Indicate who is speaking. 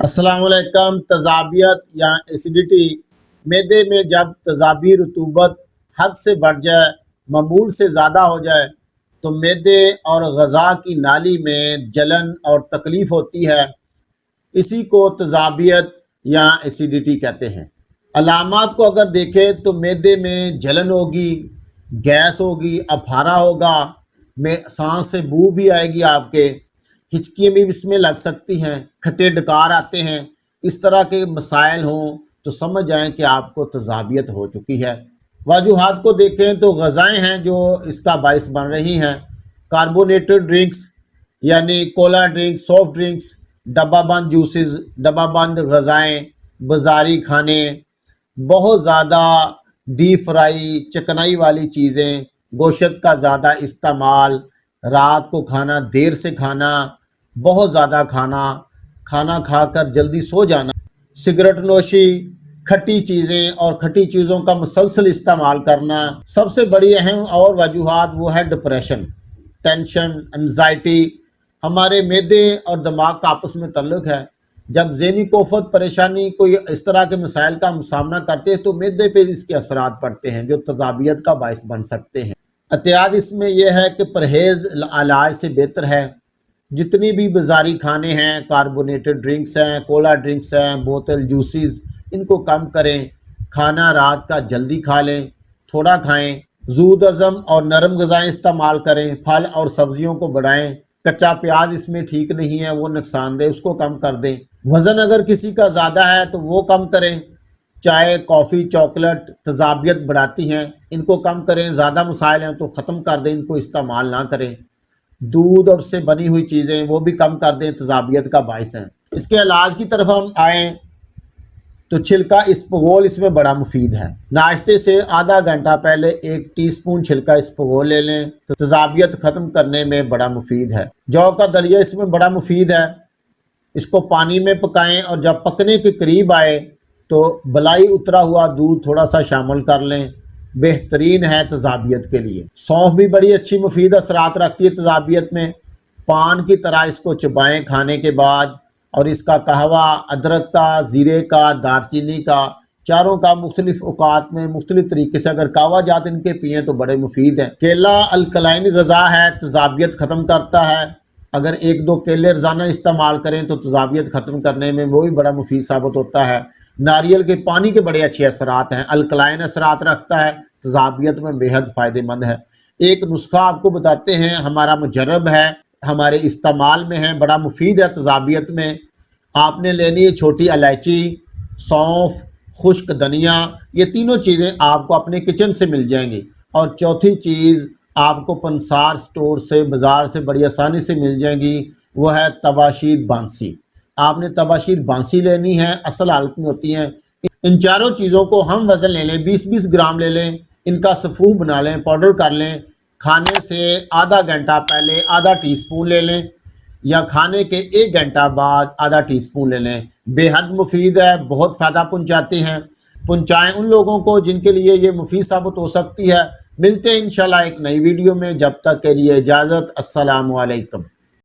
Speaker 1: अस्सलाम वालेकुम। तज़ाबियत या एसिडिटी मैदे में जब तज़ाबी रतूबत हद से बढ़ जाए, मामूल से ज़्यादा हो जाए तो मैदे और ग़ज़ा की नाली में जलन और तकलीफ़ होती है। इसी को तज़ाबियत या एसिडिटी कहते हैं। अलामात को अगर देखें तो मैदे में जलन होगी, गैस होगी, अफारा होगा, में सांस से बू भी आएगी, आपके हिचकियाँ भी इसमें लग सकती हैं, खट्टे डकार आते हैं। इस तरह के मसाइल हों तो समझ जाएं कि आपको तज़ाबियत हो चुकी है। वजूहात को देखें तो ग़ज़ाएँ हैं जो इसका बाइस बन रही हैं। कार्बोनेटेड ड्रिंक्स यानी कोला ड्रिंक्स, सॉफ्ट ड्रिंक्स, डब्बा बंद जूसेस, डब्बा बंद ग़ज़ाएँ, बाज़ारी खाने, बहुत ज़्यादा डीप फ्राई चिकनाई वाली चीज़ें, गोश्त का ज़्यादा इस्तेमाल, रात को खाना देर से खाना, बहुत ज़्यादा खाना खाकर जल्दी सो जाना, सिगरेट नोशी, खट्टी चीज़ें और खट्टी चीज़ों का मुसलसल इस्तेमाल करना। सबसे बड़ी अहम और वजूहात वो है डिप्रेशन, टेंशन, एंजाइटी। हमारे मैदे और दिमाग का आपस में ताल्लुक़ है। जब ज़हनी कोफत, परेशानी, कोई इस तरह के मसाइल का हम सामना करते हैं तो मैदे पे इसके असरात पड़ते हैं जो तज़ाबियत का बाइस बन सकते हैं। एहतियात इसमें यह है कि परहेज़ इलाज से बेहतर है। जितनी भी बाज़ारी खाने हैं, कार्बोनेटेड ड्रिंक्स हैं, कोला ड्रिंक्स हैं, बोतल जूसेस, इनको कम करें। खाना रात का जल्दी खा लें, थोड़ा खाएं। ज़ूद हज़म और नरम ग़ज़ाएँ इस्तेमाल करें। फल और सब्ज़ियों को बढ़ाएं। कच्चा प्याज इसमें ठीक नहीं है, वो नुकसानदेह, उसको कम कर दें। वज़न अगर किसी का ज़्यादा है तो वो कम करें। चाय, कॉफ़ी, चॉकलेट तज़ाबियत बढ़ाती हैं, इनको कम करें। ज़्यादा मसाइल हैं तो ख़त्म कर दें, इनको इस्तेमाल ना करें। दूध और से बनी हुई चीज़ें वो भी कम कर दें, तज़ाबियत का बाइस हैं। इसके इलाज की तरफ हम आएँ तो छिलका इसबगोल इसमें बड़ा मुफीद है। नाश्ते से आधा घंटा पहले 1 टीस्पून छिलका इसबगोल ले लें तो तज़ाबियत ख़त्म करने में बड़ा मुफीद है। जौ का दलिया इसमें बड़ा मुफीद है। इसको पानी में पकाएं और जब पकने के करीब आए तो बलाई उतरा हुआ दूध थोड़ा सा शामिल कर लें, बेहतरीन है तज़ाबियत के लिए। सौंफ भी बड़ी अच्छी मुफीद असरात रखती है तज़ाबियत में। पान की तरह इसको चबाएं खाने के बाद, और इसका कहवा, अदरक का, ज़ीरे का, दारचीनी का, चारों का मुख्तलिफ औकात में मुख्तलिफ तरीके से अगर कहवा जात इनके पिएँ तो बड़े मुफीद हैं। केला अल्कलाइन ग़ज़ा है, तज़ाबियत ख़त्म करता है। अगर 1-2 केले रोज़ाना इस्तेमाल करें तो तज़ाबियत ख़त्म करने में वो भी बड़ा मुफीद साबित होता है। नारियल के पानी के बड़े अच्छे असरात हैं, अल्कलाइन असरात रखता है, तज़ाबियत में बेहद फ़ायदेमंद है। एक नुस्खा आपको बताते हैं, हमारा मुजर्रब है, हमारे इस्तेमाल में है, बड़ा मुफीद है तज़ाबियत में। आपने लेनी है छोटी इलायची, सौंफ, खुश्क धनिया, ये तीनों चीज़ें आपको अपने किचन से मिल जाएंगी। और चौथी चीज़ आपको पंसार स्टोर से, बाज़ार से बड़ी आसानी से मिल जाएंगी, वो है तबाशीर बांसी। आपने तबाशीर बांसी लेनी है, असल हालत में होती हैं। इन चारों चीज़ों को हम वज़न ले लें, 20-20 ग्राम ले लें, इनका सफ़ूफ बना लें, पाउडर कर लें। खाने से आधा घंटा पहले आधा टीस्पून ले लें या खाने के 1 घंटा बाद आधा टीस्पून ले लें। बेहद मुफीद है, बहुत फ़ायदा पहुँचाएँ उन लोगों को जिनके लिए ये मुफीद साबित हो सकती है। मिलते हैं इंशाल्लाह एक नई वीडियो में, जब तक के लिए इजाज़त। अस्सलामु अलैकुम।